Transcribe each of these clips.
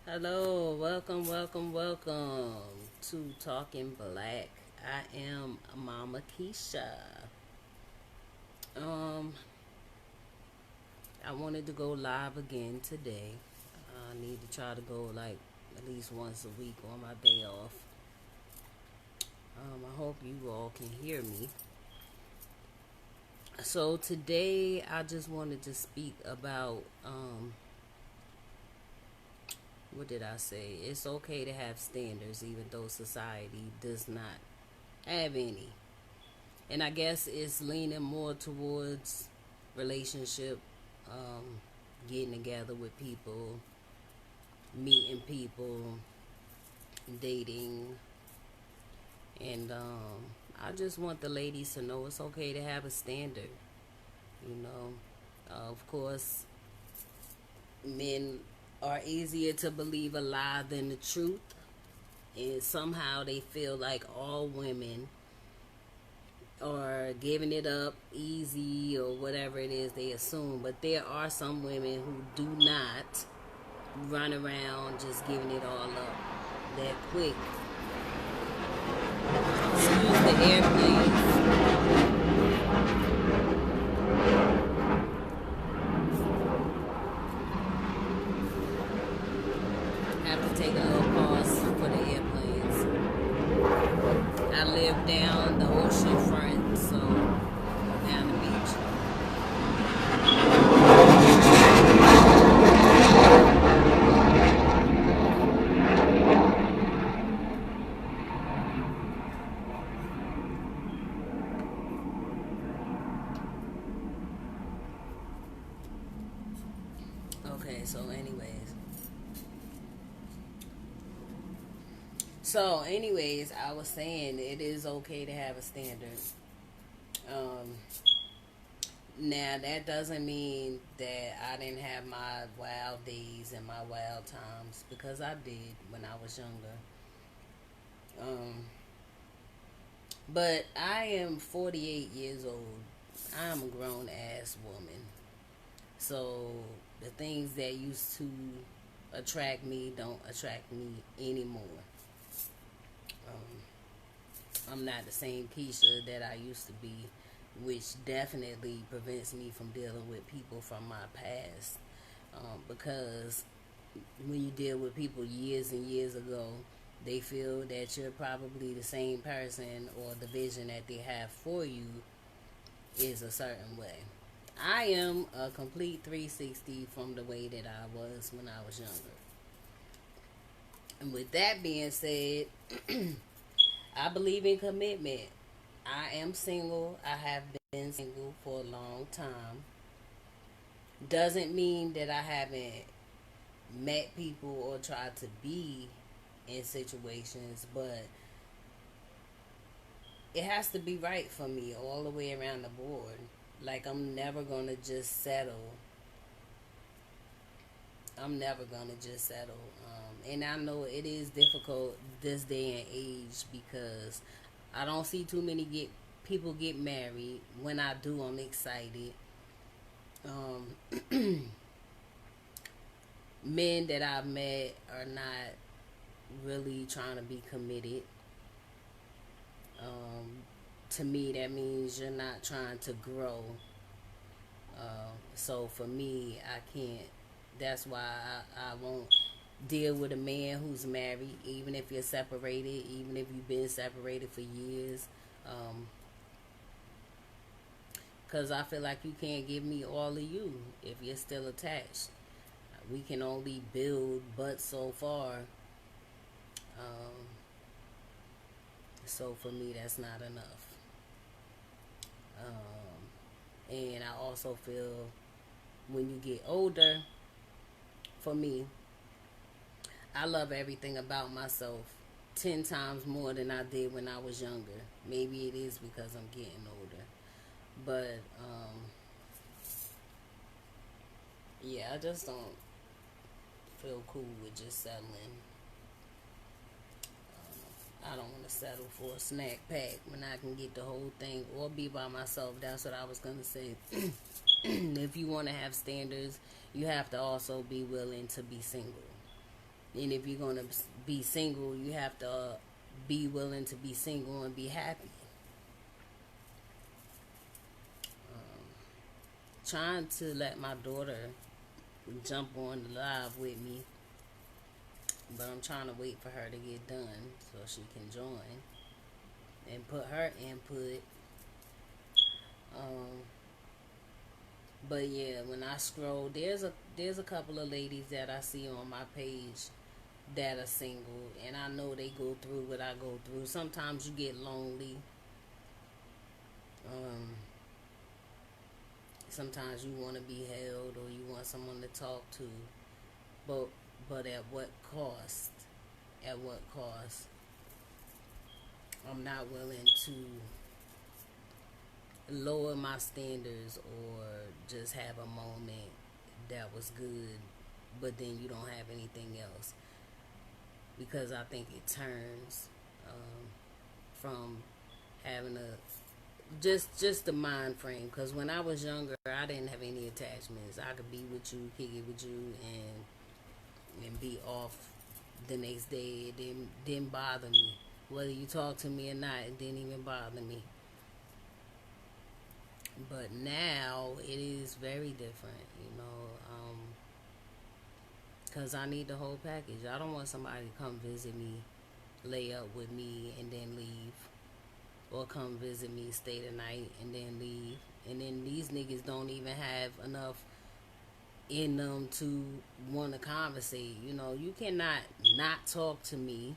Hello, welcome to Talking Black. I am Mama Keisha. Um, I wanted to go live again today. I need to try to go like at least once a week on my day off. I hope you all can hear me. So today I just wanted to speak about what did I say? It's okay to have standards even though society does not have any. And I guess it's leaning more towards relationship, um, getting together with people, meeting people, dating, and I just want the ladies to know it's okay to have a standard. You know, of course, men are easier to believe a lie than the truth, and somehow they feel like all women or giving it up easy or whatever it is they assume. But there are some women who do not run around just giving it all up that quick. Excuse the airplanes. Have to take a little pause for the airplanes. I live down the ocean front, so down the beach. Okay, so anyways, I was saying it is okay to have a standard. Um, Now that doesn't mean that I didn't have my wild days and my wild times because I did when I was younger. Um, but I am 48 years old. I'm a grown ass woman. So the things that used to attract me don't attract me anymore. Um, I'm not the same Keisha that I used to be, which definitely prevents me from dealing with people from my past. Because when you deal with people years and years ago, they feel that you're probably the same person or the vision that they have for you is a certain way. I am a complete 360 from the way that I was when I was younger. And with that being said, I believe in commitment. I am single. I have been single for a long time. Doesn't mean that I haven't met people or tried to be in situations, but it has to be right for me all the way around the board. Like, I'm never gonna just settle. I'm never gonna just settle. And I know it is difficult this day and age because I don't see too many get people get married. When I do, I'm excited. Um, Men that I've met are not really trying to be committed. Um, to me, that means you're not trying to grow. So for me, I can't. That's why I won't deal with a man who's married, even if you're separated, even if you've been separated for years. Um, Because I feel like you can't give me all of you if you're still attached. We can only build but so far. Um, so for me, that's not enough. And I also feel when you get older, for me, I love everything about myself 10 times more than I did when I was younger. Maybe it is because I'm getting older. But, yeah, I just don't feel cool with just settling. I don't want to settle for a snack pack when I can get the whole thing or be by myself. That's what I was going to say. If you want to have standards, you have to also be willing to be single. And if you're going to be single, you have to be willing to be single and be happy. Trying to let my daughter jump on the live with me, but I'm trying to wait for her to get done so she can join and put her input. Um, but yeah, when I scroll, there's a couple of ladies that I see on my page that are single, and I know they go through what I go through. Sometimes you get lonely. Um, Sometimes you want to be held or you want someone to talk to, but at what cost? At what cost? I'm not willing to lower my standards or just have a moment that was good, but then you don't have anything else, because I think it turns from having a just the mind frame. Because when I was younger, I didn't have any attachments. I could be with you, kick it with you, and be off the next day. It didn't bother me. Whether you talk to me or not, it didn't even bother me. But now it is very different, because I need the whole package. I don't want somebody to come visit me, lay up with me, and then leave. Or come visit me, stay the night, and then leave. And then these niggas don't even have enough in them to want to conversate. You cannot not talk to me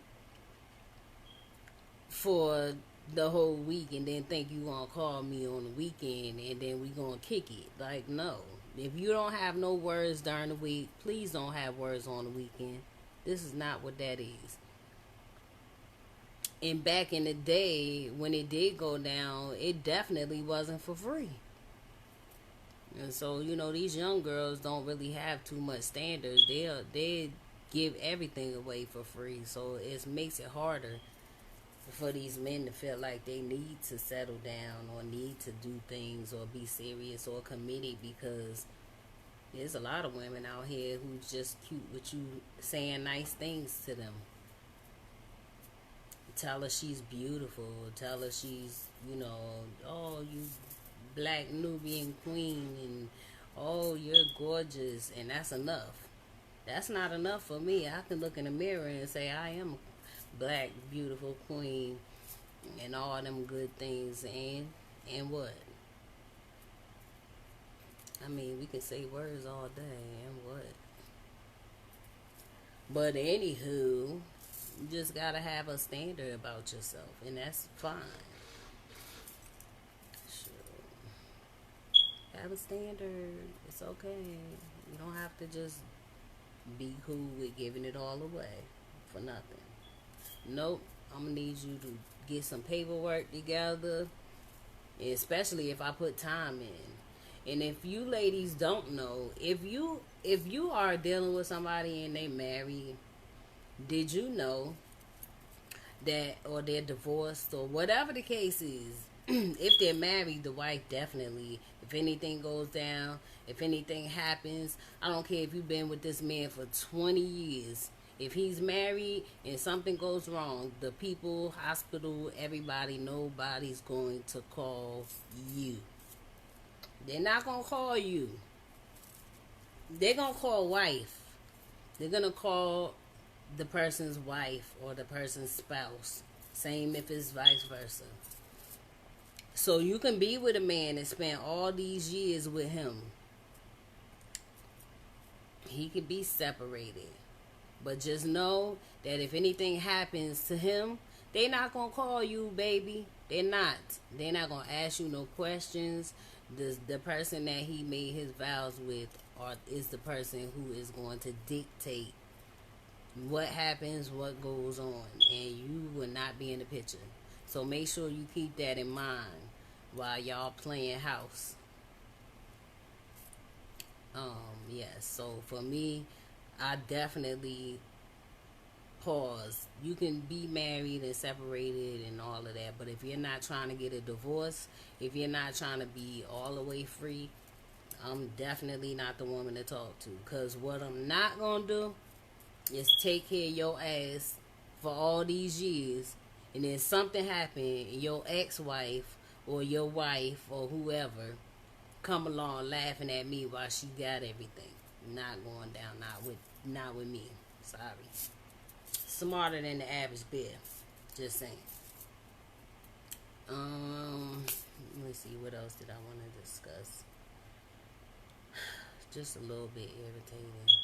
for the whole week and then think you gonna call me on the weekend and then we gonna kick it. Like, no. If you don't have no words during the week, please don't have words on the weekend. This is not what that is. And back in the day, when it did go down, it definitely wasn't for free. And so, these young girls don't really have too much standards. They give everything away for free. So it makes it harder for these men to feel like they need to settle down or need to do things or be serious or committed, because there's a lot of women out here who's just cute with you saying nice things to them. Tell her she's beautiful. Tell her she's, oh, you black Nubian queen, and oh, you're gorgeous, and that's enough. That's not enough for me. I can look in the mirror and say I am a black, beautiful queen, and all them good things, and what? I mean, we can say words all day, and what? But anywho, you just gotta have a standard about yourself, and that's fine. Have a standard. It's okay. You don't have to just be cool with giving it all away for nothing. Nope. I'm gonna need you to get some paperwork together, especially if I put time in. And if you ladies don't know, if you are dealing with somebody and they married, did you know that, or they're divorced, or whatever the case is, if they're married, the wife definitely, if anything goes down, if anything happens, I don't care if you've been with this man for 20 years. If he's married and something goes wrong, the people, hospital, everybody, nobody's going to call you. They're not going to call you. They're going to call wife. They're going to call the person's wife or the person's spouse. Same if it's vice versa. So you can be with a man and spend all these years with him. He could be separated. But just know that if anything happens to him, they not going to call you, baby. They're not. They're not going to ask you no questions. The person that he made his vows with is the person who is going to dictate what happens, what goes on. And you will not be in the picture. So make sure you keep that in mind while y'all playing house. Yes. So for me, I definitely pause. You can be married and separated and all of that, but if you're not trying to get a divorce, if you're not trying to be all the way free, I'm definitely not the woman to talk to. Because what I'm not going to do is take care of your ass for all these years, and then something happen, and your ex-wife or your wife or whoever come along laughing at me while she got everything. Not going down, not with me. Sorry. Smarter than the average bear. Just saying. Let me see, what else did I want to discuss? Just a little bit irritated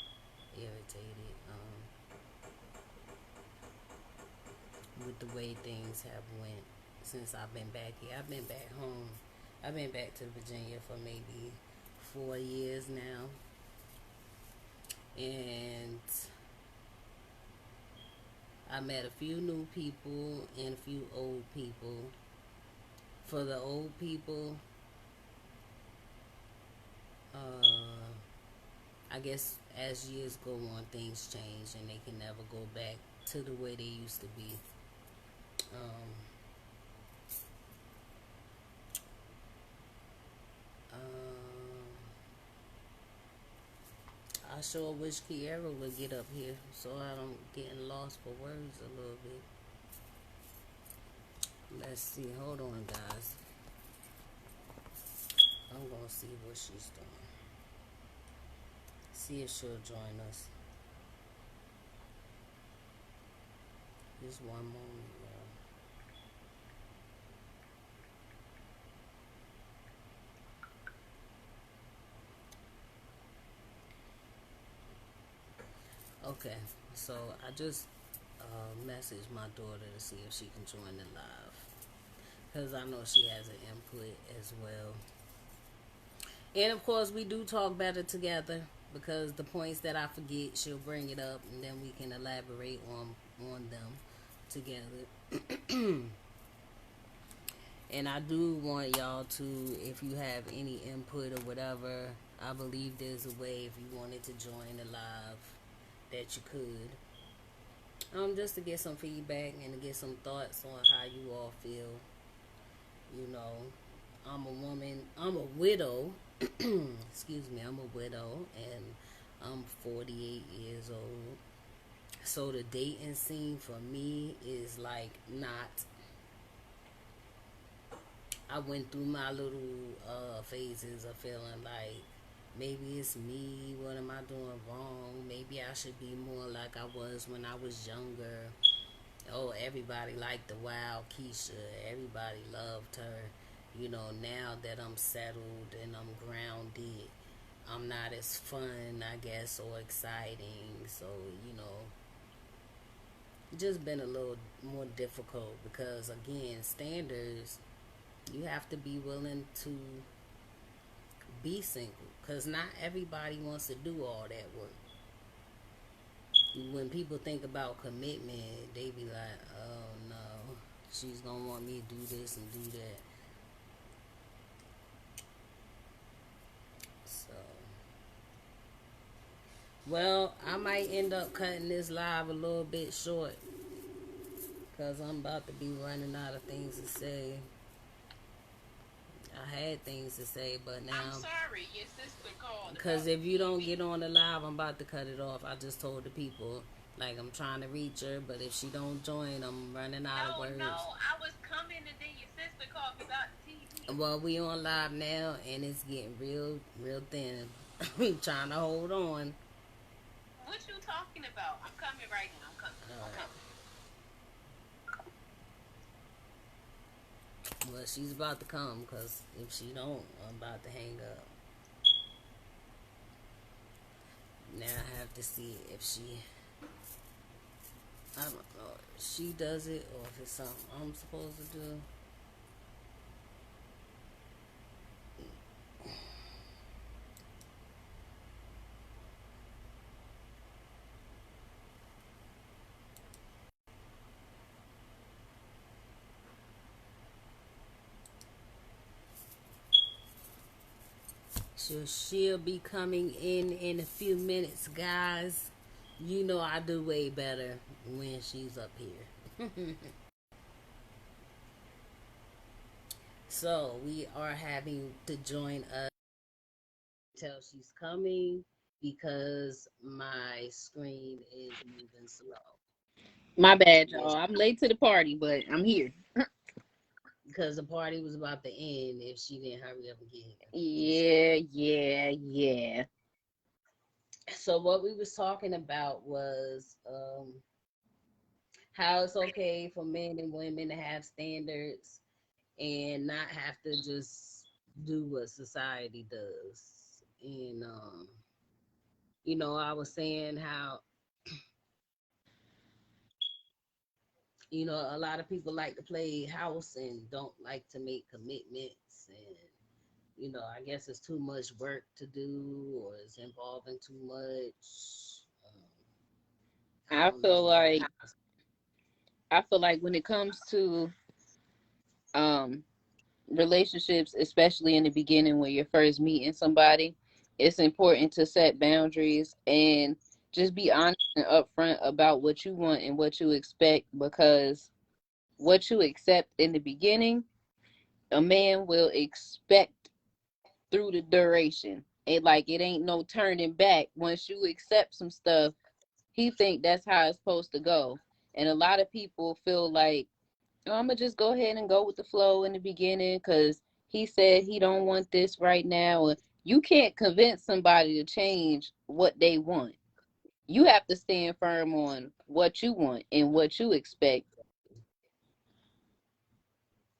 with the way things have went since I've been back here. I've been back home. I've been back to Virginia for maybe 4 years now, and I met a few new people and a few old people. For the old people, I guess as years go on, things change and they can never go back to the way they used to be. Um, um, I sure wish Kiara would get up here so I don't get lost for words a little bit. Let's see. Hold on, guys. I'm gonna see what she's doing. See if she'll join us. Just one moment, y'all. Okay, so I just messaged my daughter to see if she can join the live, because I know she has an input as well. And of course, we do talk better together, because the points that I forget, she'll bring it up, and then we can elaborate on them together. And I do want y'all to, if you have any input or whatever, I believe there's a way if you wanted to join the live that you could. Just to get some feedback and to get some thoughts on how you all feel. You know, I'm a woman, I'm a widow. Excuse me, I'm a widow and I'm 48 years old. So the dating scene for me is like not. I went through my little phases of feeling like maybe it's me. What am I doing wrong? Maybe I should be more like I was when I was younger. Oh, everybody liked the wild Keisha. Everybody loved her. You know, now that I'm settled and I'm grounded, I'm not as fun, I guess, or exciting. So, you know, just been a little more difficult because, again, standards, you have to be willing to be single, because not everybody wants to do all that work. When people think about commitment, they be like, oh no, she's gonna want me to do this and do that. So, well, I might end up cutting this live a little bit short because I'm about to be running out of things to say. I had things to say, but now I'm sorry, your sister called. Because if you don't get on the live, I'm about to cut it off. I just told the people, like, I'm trying to reach her, but if she don't join, I'm running out of words. No, I was coming and then your sister called me about the TV. Well, we on live now, and it's getting real thin. I'm trying to hold on. What you talking about? I'm coming right now. I'm coming. All I'm right. coming. Well, she's about to come, because if she don't, I'm about to hang up. Now I have to see if she, I don't know, if she does it or if it's something I'm supposed to do. She'll be coming in a few minutes, guys. You know I do way better when she's up here. So we are having to join us until she's coming. because my screen is moving slow. My bad, Yes, y'all. I'm late to the party, but I'm here. because the party was about to end if she didn't hurry up and get here. Yeah, yeah, yeah. So what we was talking about was how it's okay for men and women to have standards and not have to just do what society does. And I was saying how a lot of people like to play house and don't like to make commitments, and I guess it's too much work to do or it's involving too much. I I don't feel know. like I feel like when it comes to um relationships, especially in the beginning when you're first meeting somebody, it's important to set boundaries and just be honest and upfront about what you want and what you expect, because what you accept in the beginning, a man will expect through the duration. It ain't no turning back. Once you accept some stuff, he think that's how it's supposed to go. And a lot of people feel like, oh, I'm gonna just go ahead and go with the flow in the beginning because he said he don't want this right now. Or you can't convince somebody to change what they want. You have to stand firm on what you want and what you expect.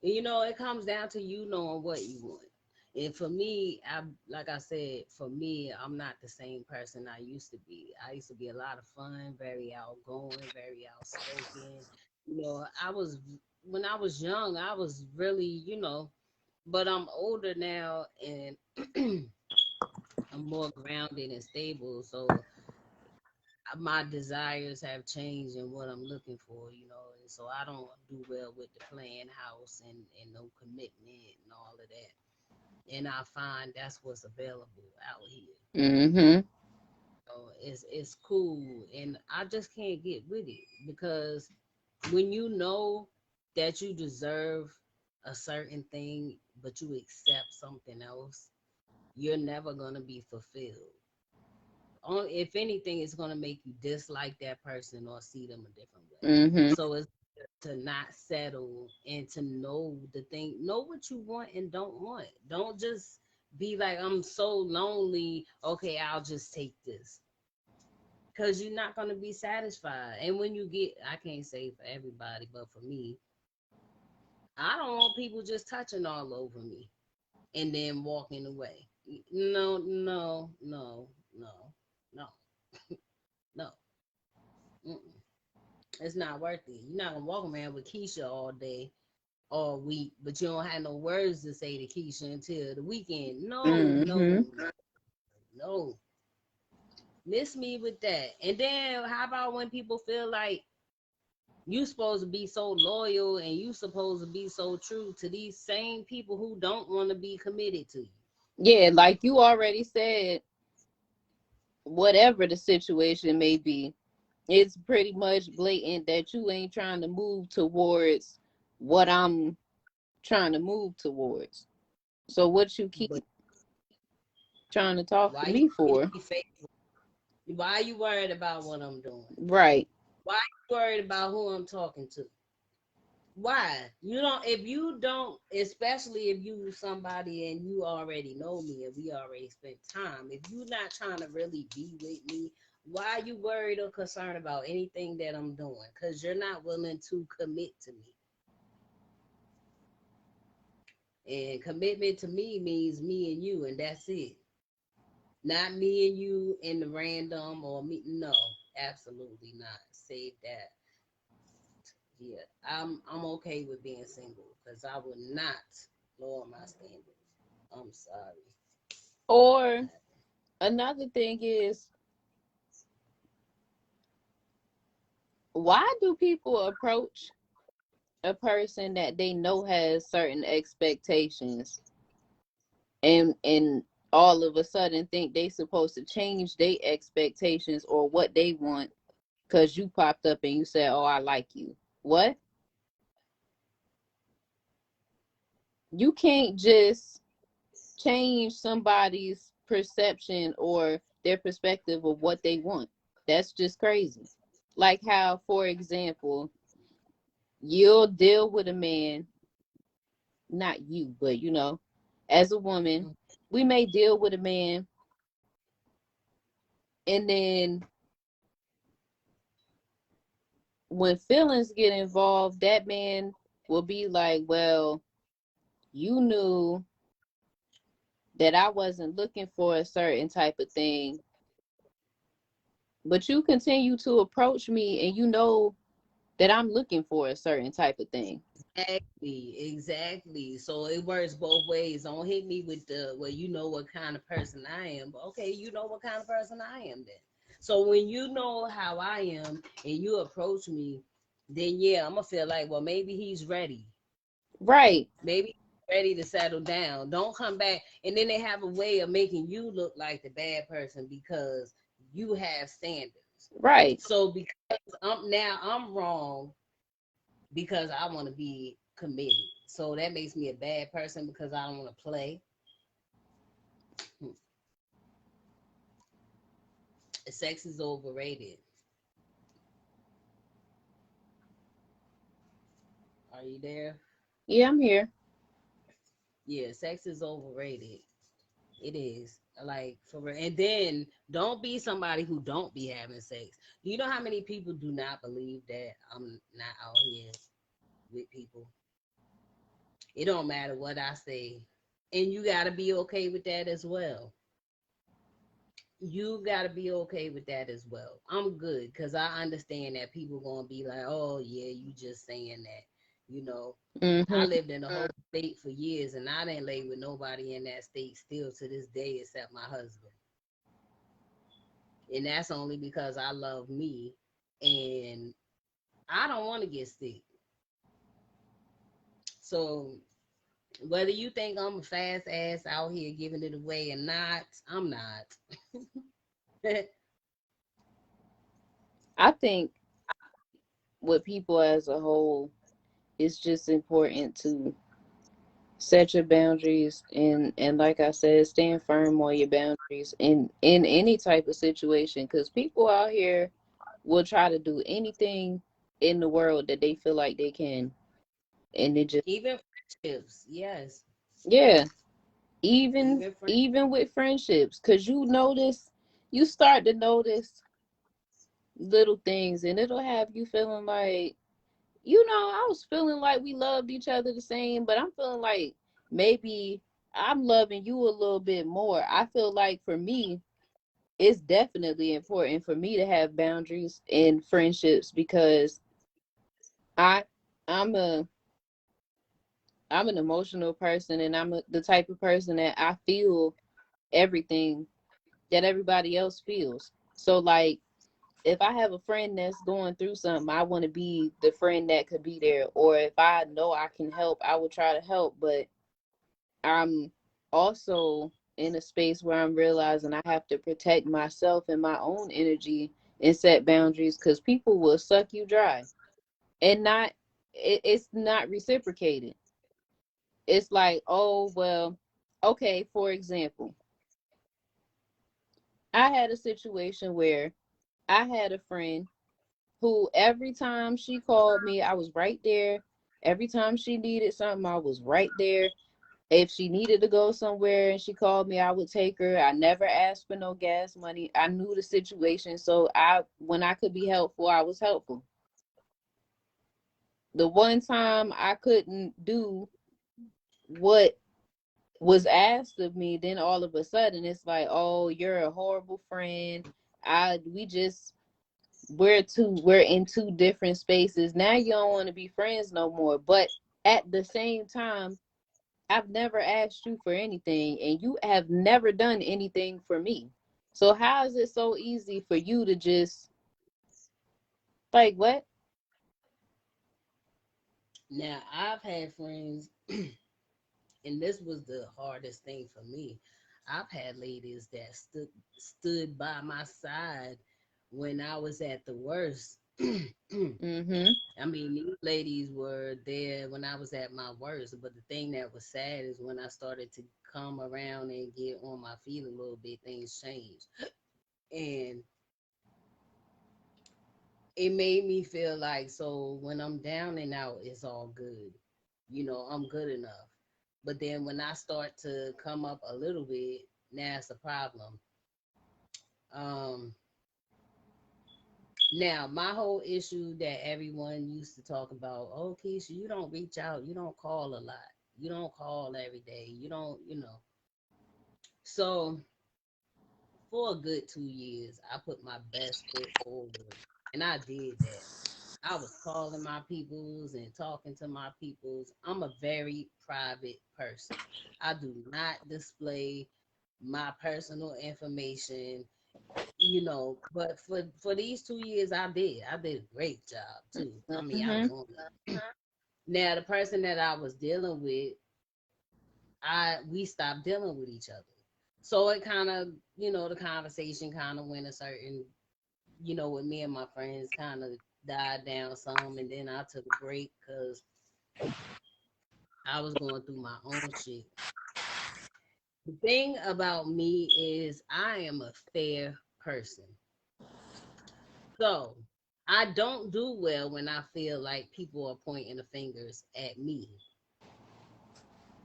It comes down to you knowing what you want. And for me, like I said, for me, I'm not the same person I used to be. I used to be a lot of fun, very outgoing, very outspoken. I was when I was young, I was really, but I'm older now and I'm more grounded and stable. So my desires have changed and what I'm looking for, and so I don't do well with the playing house and no commitment and all of that. And I find that's what's available out here. Mm-hmm. So it's cool, and I just can't get with it because when you know that you deserve a certain thing, but you accept something else, you're never gonna be fulfilled. If anything, it's gonna make you dislike that person or see them a different way. Mm-hmm. So it's to not settle and to know what you want and don't want. Don't just be like, I'm so lonely. Okay, I'll just take this. Because you're not gonna be satisfied. And when you get, I can't say for everybody, but for me, I don't want people just touching all over me and then walking away. No, no, no, no, no, no. Mm-mm. It's not worth it. You're not gonna walk around with Keisha all day, all week, but you don't have no words to say to Keisha until the weekend. No, Mm-hmm. no, no, no. Miss me with that. And then how about when people feel like you supposed to be so loyal and you supposed to be so true to these same people who don't want to be committed to you? Yeah, like you already said, whatever the situation may be, it's pretty much blatant that you ain't trying to move towards what I'm trying to move towards. So what you keep But trying to talk to why you me need to for? be faithful? Why are you worried about what I'm doing? Right. Why are you worried about who I'm talking to? Why? If you don't, especially if you somebody and you already know me and we already spent time, if you're not trying to really be with me, why are you worried or concerned about anything that I'm doing? Because you're not willing to commit to me. And commitment to me means me and you, and that's it. Not me and you in the random or me. No, absolutely not. Save that. Yeah, I'm okay with being single because I would not lower my standards. I'm sorry. Not gonna Or happen. another thing is, why do people approach a person that they know has certain expectations and all of a sudden think they supposed to change their expectations or what they want because you popped up and you said, oh, I like you? What? You can't just change somebody's perception or their perspective of what they want. That's just crazy. Like how, for example, you'll deal with a man, not you, but as a woman, we may deal with a man, and then when feelings get involved, that man will be like, well, you knew that I wasn't looking for a certain type of thing, but you continue to approach me and you know that I'm looking for a certain type of thing. Exactly. So it works both ways. Don't hit me with the, well, you know what kind of person I am. But okay, you know what kind of person I am then. So when you know how I am and you approach me, then yeah, I'm gonna feel like, well, maybe he's ready. Right, Maybe he's ready to settle down. Don't come back. And then they have a way of making you look like the bad person because you have standards. right. So because I'm wrong because I want to be committed. So that makes me a bad person because I don't want to play. Sex is overrated. Are you there? Yeah, I'm here. Yeah, sex is overrated. It is. Like for real. And then don't be somebody who don't be having sex. Do you know how many people do not believe that I'm not out here with people? It don't matter what I say. And you gotta be okay with that as well. You got to be okay with that as well. I'm good because I understand that people going to be like, oh, yeah, you just saying that. You know, I Mm-hmm. lived in a whole state for years and I didn't lay with nobody in that state still to this day except my husband. And that's only because I love me and I don't want to get sick. So whether you think I'm a fast ass out here giving it away or not, I'm not. I think with people as a whole, it's just important to set your boundaries and like I said, stand firm on your boundaries in any type of situation because people out here will try to do anything in the world that they feel like they can, and it just Even friendships, yes. yeah, even Even friends. even with friendships, because you start to notice little things and it'll have you feeling like, I was feeling like we loved each other the same, but I'm feeling like maybe I'm loving you a little bit more. I feel like for me, it's definitely important for me to have boundaries in friendships because I I'm a I'm an emotional person and the type of person that I feel everything that everybody else feels. So like if I have a friend that's going through something, I want to be the friend that could be there. Or if I know I can help, I will try to help. But I'm also in a space where I'm realizing I have to protect myself and my own energy and set boundaries because people will suck you dry and it's not reciprocated. It's like, oh, well, okay, for example, I had a situation where I had a friend who every time she called me, I was right there. Every time she needed something, I was right there. If she needed to go somewhere and she called me, I would take her. I never asked for no gas money. I knew the situation, so when I could be helpful, I was helpful. The one time I couldn't do what was asked of me, then all of a sudden it's like, oh, you're a horrible friend. I we just we're in two different spaces. Now you don't want to be friends no more. But at the same time, I've never asked you for anything and you have never done anything for me. So how is it so easy for you to just like what? Now, I've had friends, and this was the hardest thing for me. I've had ladies that stood by my side when I was at the worst. Mm-hmm. I mean, these ladies were there when I was at my worst. But the thing that was sad is when I started to come around and get on my feet a little bit, things changed. And it made me feel like, so when I'm down and out, it's all good. I'm good enough. But then when I start to come up a little bit, now it's a problem. Um, Now, my whole issue that everyone used to talk about, oh, Keisha, you don't reach out, you don't call a lot, you don't call every day, you don't. So, for a good 2 years, I put my best foot forward, and I did that. I was calling my peoples and talking to my peoples. I'm a very private person. I do not display my personal information, but for these 2 years I did a great job too. I mean, I was Mm-hmm. on it. Now the person that I was dealing with, we stopped dealing with each other, so it kind of, the conversation kind of went a certain, with me and my friends kind of died down some, and then I took a break because I was going through my own shit. The thing about me is I am a fair person. So I don't do well when I feel like people are pointing the fingers at me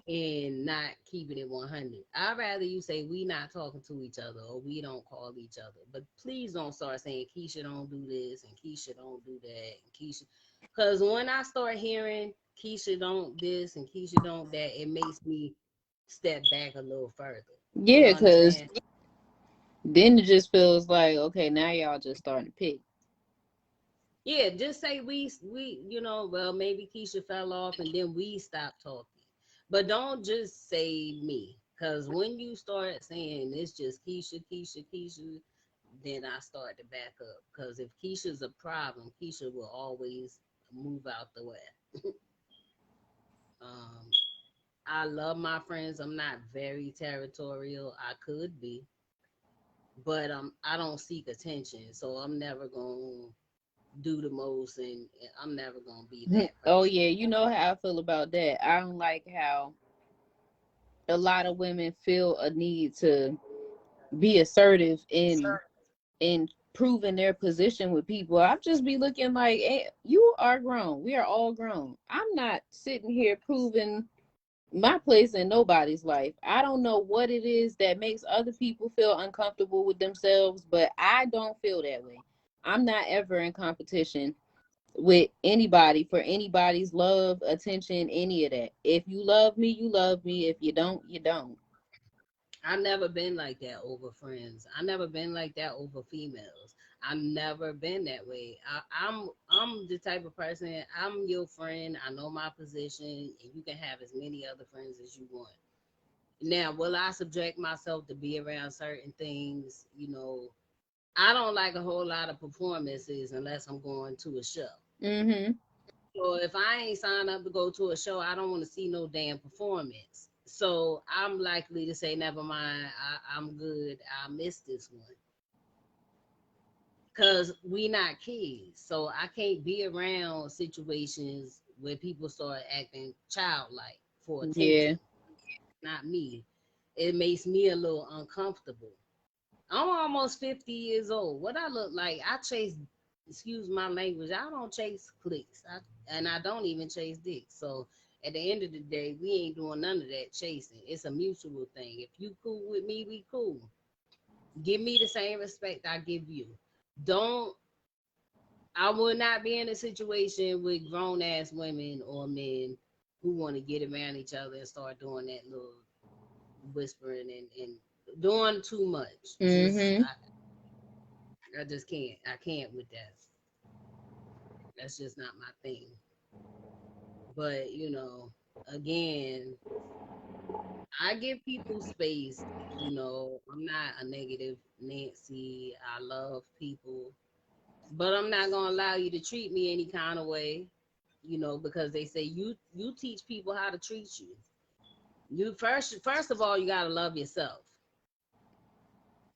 and not keeping it 100. I'd rather you say we not talking to each other or we don't call each other. But please don't start saying Keisha don't do this and Keisha don't do that and Keisha. Because when I start hearing Keisha don't this and Keisha don't that, it makes me step back a little further. You Yeah, because understand? then it just feels like, okay, now y'all just starting to pick. Yeah, just say we well, maybe Keisha fell off and then we stopped talking. But don't just say me. Cause when you start saying it's just Keisha, Keisha, Keisha, then I start to back up. Cause if Keisha's a problem, Keisha will always move out the way. Um, I love my friends. I'm not very territorial. I could be, but I don't seek attention. So I'm never gonna do the most, and I'm never gonna be that Oh person. yeah, you know how I feel about that. I don't like how a lot of women feel a need to be assertive in proving their position with people. I'll just be looking like, hey, you are grown. We are all grown. I'm not sitting here proving my place in nobody's life. I don't know what it is that makes other people feel uncomfortable with themselves, but I don't feel that way. I'm not ever in competition with anybody for anybody's love, attention, any of that. If you love me, you love me. If you don't, you don't. I never been like that over friends. I never been like that over females. I never been that way. I'm the type of person. I'm your friend. I know my position, and you can have as many other friends as you want. Now, will I subject myself to be around certain things? I don't like a whole lot of performances unless I'm going to a show. Mm-hmm. So if I ain't signed up to go to a show, I don't want to see no damn performance. So I'm likely to say, never mind, I'm good. I missed this one. Because we not kids. So I can't be around situations where people start acting childlike for Yeah. attention. Not me. It makes me a little uncomfortable. I'm almost 50 years old. What I look like, I chase, excuse my language, I don't chase clicks. And I don't even chase dicks. So at the end of the day, we ain't doing none of that chasing. It's a mutual thing. If you cool with me, we cool. Give me the same respect I give you. Don't, I will not be in a situation with grown ass women or men who want to get around each other and start doing that little whispering and doing too much. Just Mm-hmm. I just can't. I can't with that. That's just not my thing. But again, I give people space. I'm not a negative Nancy. I love people, but I'm not gonna allow you to treat me any kind of way. Because they say you teach people how to treat you. You first of all, you gotta love yourself.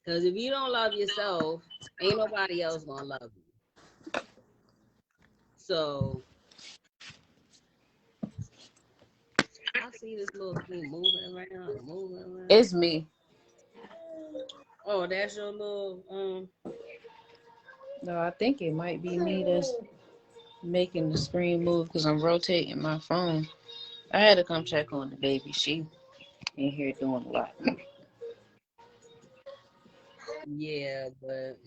Because if you don't love yourself, ain't nobody else gonna love you. So I see this little thing moving around, moving around. It's me. Oh, that's your little No, I think it might be me that's making the screen move because I'm rotating my phone. I had to come check on the baby. She in here doing a lot. yeah, but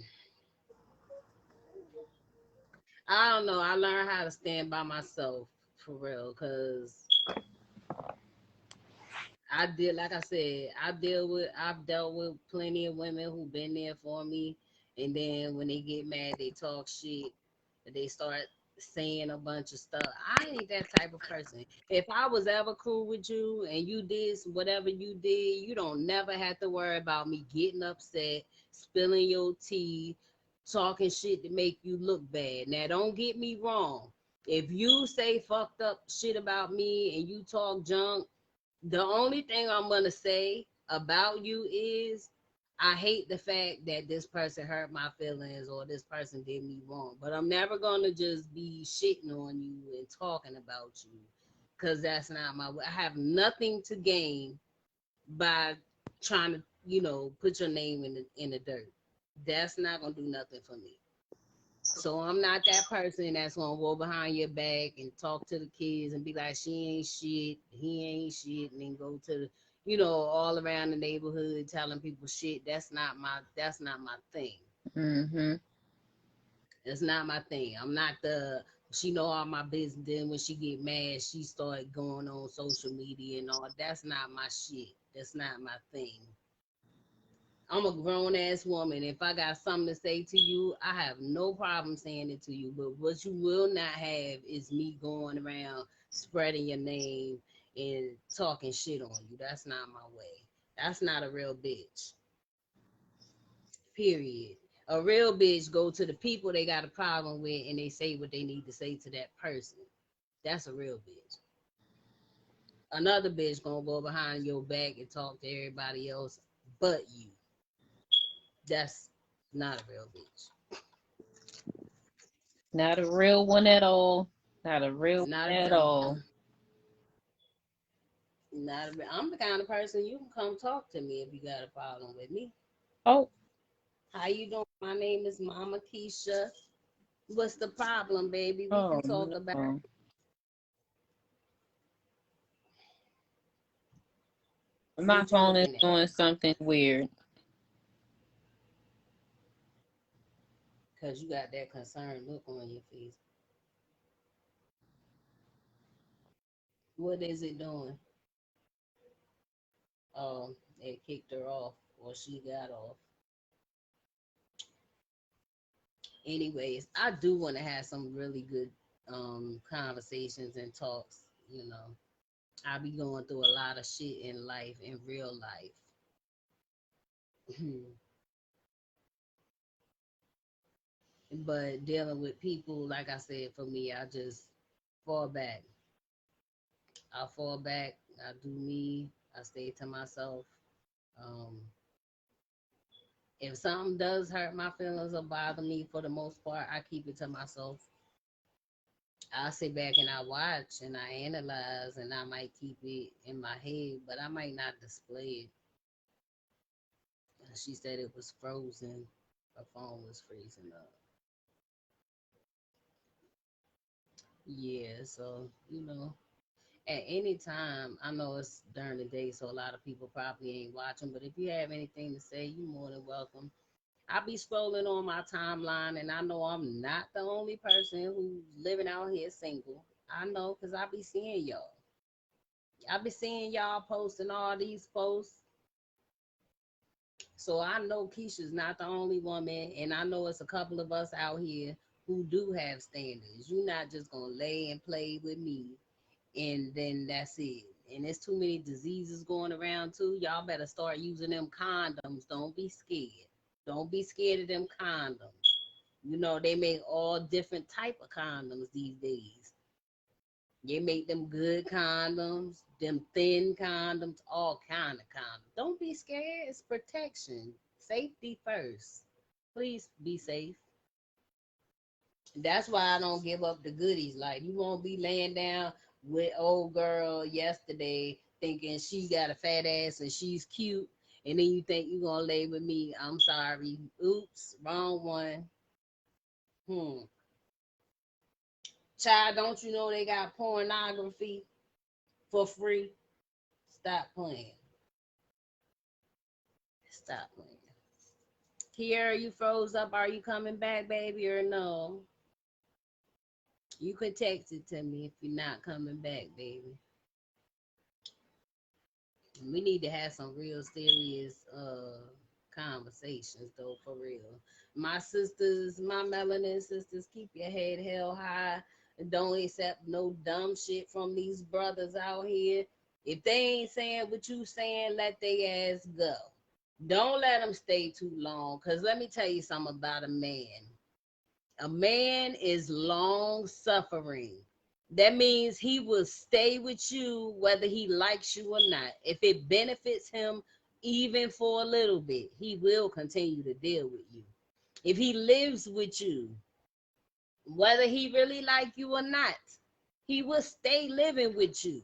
I don't know. I learned how to stand by myself for real, cause I did, like I said, I've dealt with plenty of women who've been there for me, and then when they get mad, they talk shit, and they start saying a bunch of stuff. I ain't that type of person. If I was ever cool with you and you did whatever you did, you don't never have to worry about me getting upset, spilling your tea, talking shit to make you look bad. Now, don't get me wrong. If you say fucked up shit about me and you talk junk, the only thing I'm gonna say about you is I hate the fact that this person hurt my feelings or this person did me wrong. But I'm never gonna just be shitting on you and talking about you, because that's not my way. I have nothing to gain by trying to, put your name in the dirt. That's not gonna do nothing for me. So I'm not that person that's gonna go behind your back and talk to the kids and be like, she ain't shit, he ain't shit, and then go to the, all around the neighborhood telling people shit. That's not my thing. Mm-hmm. It's not my thing. I'm not the she know all my business. Then when she get mad, she start going on social media and all. That's not my shit. That's not my thing. I'm a grown ass woman. If I got something to say to you, I have no problem saying it to you. But what you will not have is me going around spreading your name and talking shit on you. That's not my way. That's not a real bitch. Period. A real bitch go to the people they got a problem with and they say what they need to say to that person. That's a real bitch. Another bitch gonna go behind your back and talk to everybody else but you. That's not a real bitch. Not a real one at all. Not a real Not one a at real. all. I'm the kind of person you can come talk to me if you got a problem with me. Oh, How you doing? My name is Mama Keisha. What's the problem, baby? We can oh talk about no. My what you phone is looking at. doing something weird. Cause you got that concerned look on your face. What is it doing? It kicked her off or she got off. Anyways, I do want to have some really good conversations and talks, you know. I be going through a lot of shit in life, in real life. But dealing with people, like I said, for me, I just fall back. I fall back. I do me. I stay to myself. Um, if something does hurt my feelings or bother me, for the most part, I keep it to myself. I sit back and I watch and I analyze and I might keep it in my head, but I might not display it. She said it was frozen. Her phone was freezing up. Yeah, so at any time, I know it's during the day, so a lot of people probably ain't watching, but if you have anything to say, you're more than welcome. I be scrolling on my timeline, and I know I'm not the only person who's living out here single. I know because I be seeing y'all. I be seeing y'all posting all these posts. So I know Keisha's not the only woman, and I know it's a couple of us out here who do have standards. You're not just gonna lay and play with me and then that's it. And there's too many diseases going around too. Y'all better start using them condoms. Don't be scared. Don't be scared of them condoms. They make all different type of condoms these days. They make them good condoms, them thin condoms, all kind of condoms. Don't be scared. It's protection. Safety first. Please be safe. That's why I don't give up the goodies. Like you won't be laying down with old girl yesterday thinking she got a fat ass and she's cute, And then you think you gonna lay with me. I'm sorry. Oops, wrong one. Hmm. Child, don't you know they got pornography for free? Stop playing. Stop playing. Here, you froze up. Are you coming back, baby, or no? You could text it to me if you're not coming back, baby. We need to have some real serious conversations though, for real. My sisters, my melanin sisters, keep your head held high and don't accept no dumb shit from these brothers out here. If they ain't saying what you saying, let they ass go. Don't let them stay too long. Cause let me tell you something about a man. A man is long suffering. That means he will stay with you whether he likes you or not. If it benefits him even for a little bit, he will continue to deal with you. If he lives with you, whether he really like you or not, he will stay living with you.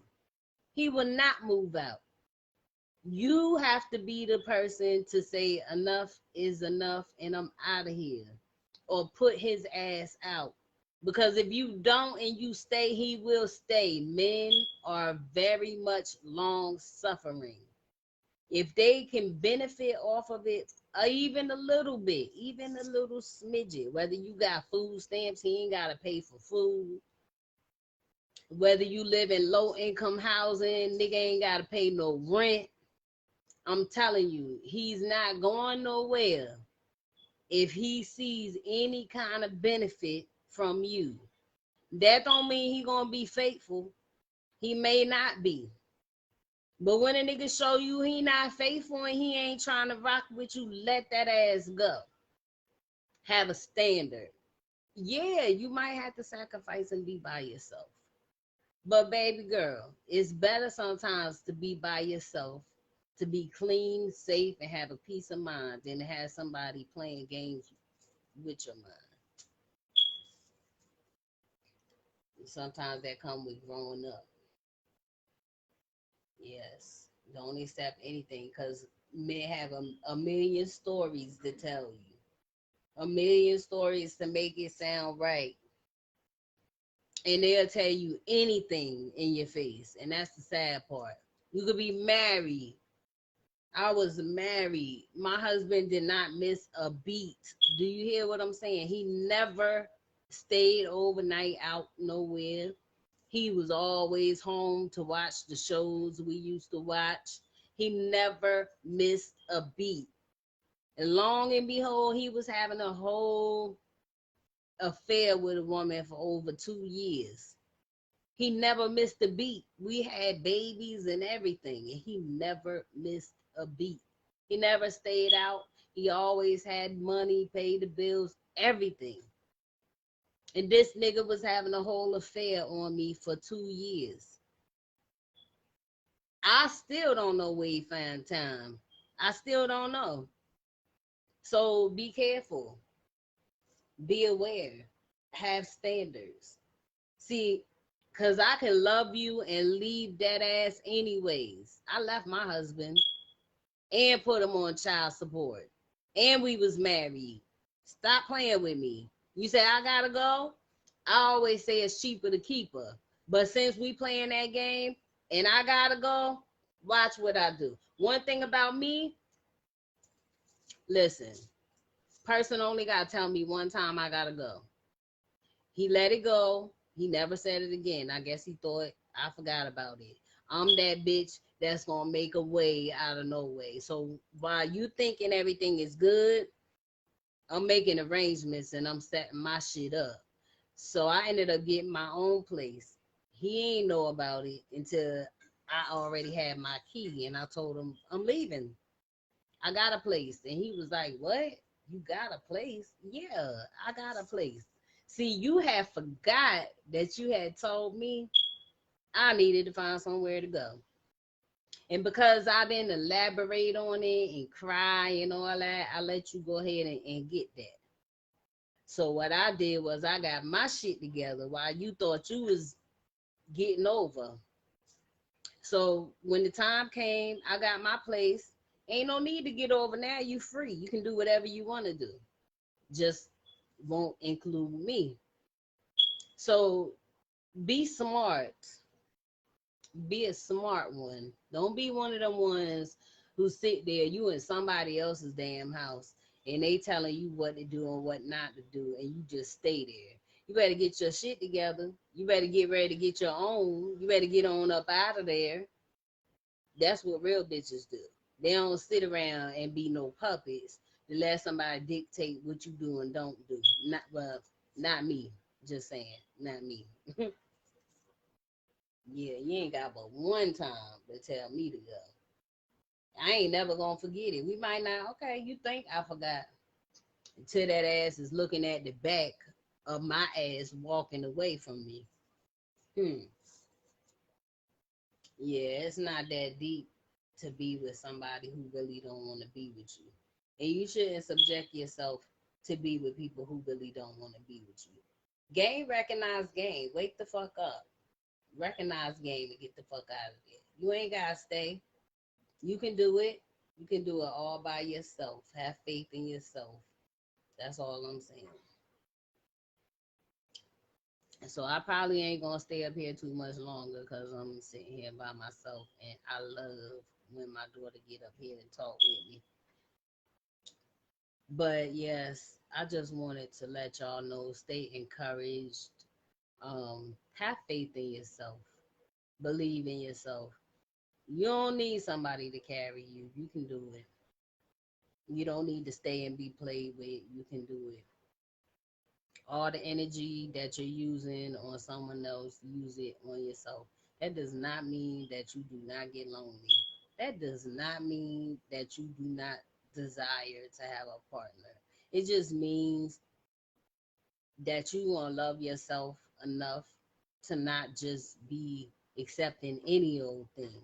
He will not move out. You have to be the person to say enough is enough and I'm out of here, or put his ass out. Because if you don't and you stay, he will stay. Men are very much long suffering. If they can benefit off of it, even a little bit, even a little smidget, whether you got food stamps, he ain't got to pay for food. Whether you live in low income housing, nigga ain't got to pay no rent. I'm telling you, he's not going nowhere if he sees any kind of benefit from you. That don't mean he gonna be faithful. He may not be. But when a nigga show you he not faithful and he ain't trying to rock with you, let that ass go. Have a standard. Yeah, you might have to sacrifice and be by yourself. But baby girl, it's better sometimes to be by yourself, to be clean, safe, and have a peace of mind than to have somebody playing games with your mind. Sometimes that come with growing up. Yes. Don't accept anything because men have a million stories to tell you. A million stories to make it sound right. And they'll tell you anything in your face. And that's the sad part. You could be married. I was married. My husband did not miss a beat. Do you hear what I'm saying? He never stayed overnight out nowhere. He was always home to watch the shows we used to watch. He never missed a beat. And long and behold, he was having a whole affair with a woman for over 2 years. He never missed a beat. We had babies and everything, and he never missed a beat. He never stayed out. He always had money, paid the bills, everything. And this nigga was having a whole affair on me for 2 years. I still don't know where he found time. I still don't know. So be careful. Be aware. Have standards. See, because I can love you and leave that ass anyways. I left my husband and put him on child support. And we was married. Stop playing with me. You say I gotta go? I always say it's cheaper to keep her. But since we playing that game and I gotta go, watch what I do. One thing about me, listen, person only gotta tell me one time I gotta go. He let it go. He never said it again. I guess he thought I forgot about it. I'm that bitch that's gonna make a way out of no way. So while you thinking everything is good, I'm making arrangements and I'm setting my shit up. So I ended up getting my own place. He ain't know about it until I already had my key and I told him I'm leaving. I got a place. And he was like, what? You got a place? Yeah, I got a place. See, you had forgot that you had told me I needed to find somewhere to go. And because I didn't elaborate on it and cry and all that, I let you go ahead and get that. So what I did was I got my shit together while you thought you was getting over. So when the time came, I got my place Ain't no need to get over now. You free. You can do whatever you want to do. Just won't include me. So be smart. Be a smart one. Don't be one of them ones who sit there, you in somebody else's damn house, and they telling you what to do and what not to do, and you just stay there. You better get your shit together. You better get ready to get your own. You better get on up out of there. That's what real bitches do. They don't sit around and be no puppets to let somebody dictate what you do and don't do. Not well, not me. Just saying, not me. Yeah, you ain't got but one time to tell me to go. I ain't never gonna forget it. We might not. Okay, you think I forgot? Until that ass is looking at the back of my ass walking away from me. Hmm. Yeah, it's not that deep to be with somebody who really don't want to be with you. And you shouldn't subject yourself to be with people who really don't want to be with you. Game, recognize game. Wake the fuck up. Recognize game and get the fuck out of there. You ain't gotta stay. You can do it. You can do it all by yourself. Have faith in yourself. That's all I'm saying. So I probably ain't gonna stay up here too much longer because I'm sitting here by myself, and I love when my daughter get up here and talk with me. But yes, I just wanted to let y'all know, stay encouraged. Have faith in yourself. Believe in yourself. You don't need somebody to carry you. You can do it. You don't need to stay and be played with. You can do it. All the energy that you're using on someone else, use it on yourself. That does not mean that you do not get lonely. That does not mean that you do not desire to have a partner. It just means that you want to love yourself enough to not just be accepting any old thing.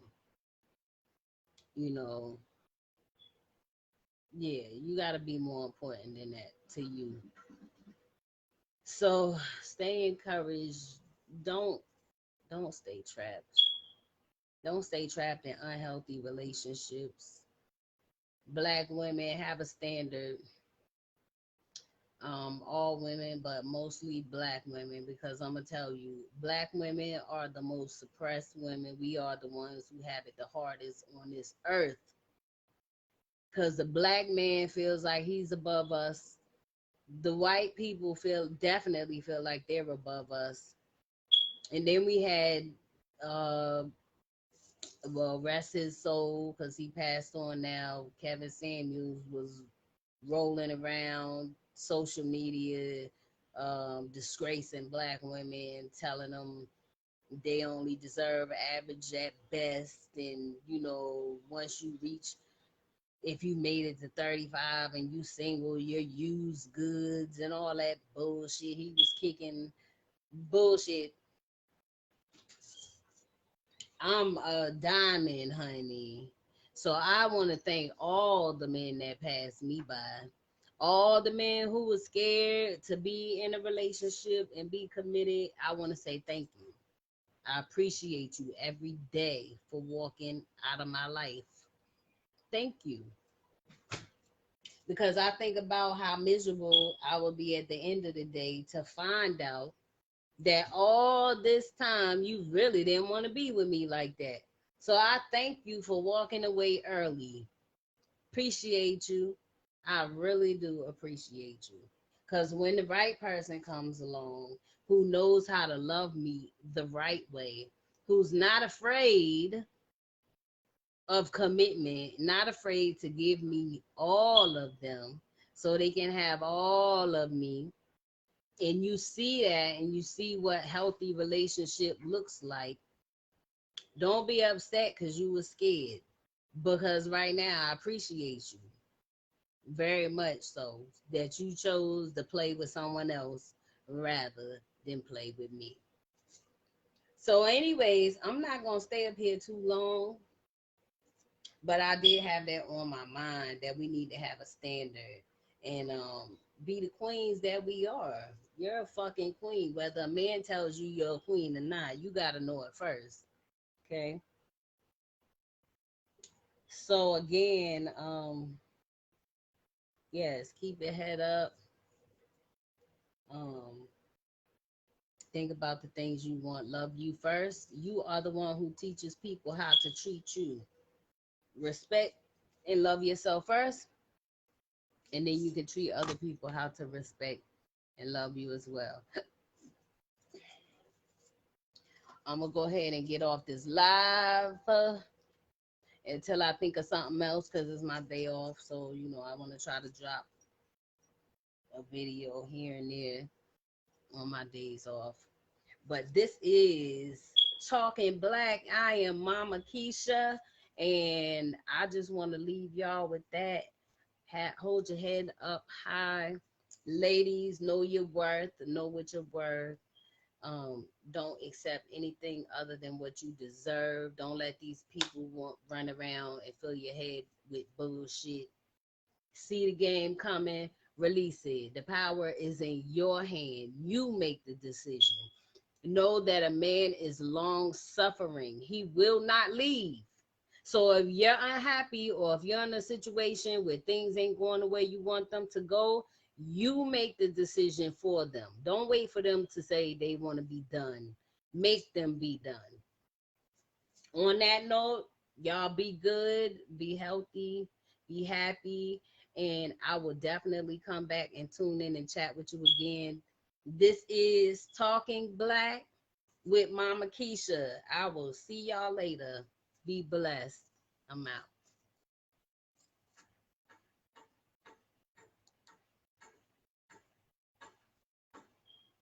You know, yeah, you got to be more important than that to you. So stay encouraged. Don't don't stay trapped. Don't stay trapped in unhealthy relationships. Black women have a standard. All women, but mostly black women, because I'm gonna tell you, black women are the most suppressed women. We are the ones who have it the hardest on this earth. Because the black man feels like he's above us. The white people definitely feel like they're above us. And then we had uh well, rest his soul, because he passed on now. Kevin Samuels was rolling around social media, disgracing black women, telling them they only deserve average at best. And, once you reach, if you made it to 35 and you single, you're used goods and all that bullshit. He was kicking bullshit. I'm a diamond, honey. So I want to thank all the men that passed me by. All the men who were scared to be in a relationship and be committed. I want to say thank you. I appreciate you every day for walking out of my life. Thank you. Because I think about how miserable I would be at the end of the day to find out that all this time you really didn't want to be with me like that. So I thank you for walking away early. Appreciate you. I really do appreciate you. Because when the right person comes along who knows how to love me the right way, who's not afraid of commitment, not afraid to give me all of them so they can have all of me, and you see that and you see what healthy relationship looks like, don't be upset because you were scared. Because right now I appreciate you very much, so that you chose to play with someone else rather than play with me. So anyways, I'm not gonna stay up here too long, but I did have that on my mind, that we need to have a standard and be the queens that we are. You're a fucking queen. Whether a man tells you you're a queen or not, you gotta know it first. Okay. So again, yes, keep your head up. Um, think about the things you want. Love you first. You are the one who teaches people how to treat you. Respect and love yourself first, and then you can treat other people how to respect and love you as well. I'm gonna go ahead and get off this live until I think of something else because it's my day off. So I want to try to drop a video here and there on my days off. But this is Talking Black. I am Mama Keisha, and I just want to leave y'all with that. Hold your head up high. Ladies, know your worth, know what you're worth. Don't accept anything other than what you deserve. Don't let these people run around and fill your head with bullshit. See the game coming, release it. The power is in your hand. You make the decision. Know that a man is long suffering. He will not leave. So if you're unhappy or if you're in a situation where things ain't going the way you want them to go, you make the decision for them. Don't wait for them to say they want to be done. Make them be done. On that note, y'all be good, be healthy, be happy, and I will definitely come back and tune in and chat with you again. This is Talking Black with Mama Keisha. I will see y'all later. Be blessed. I'm out.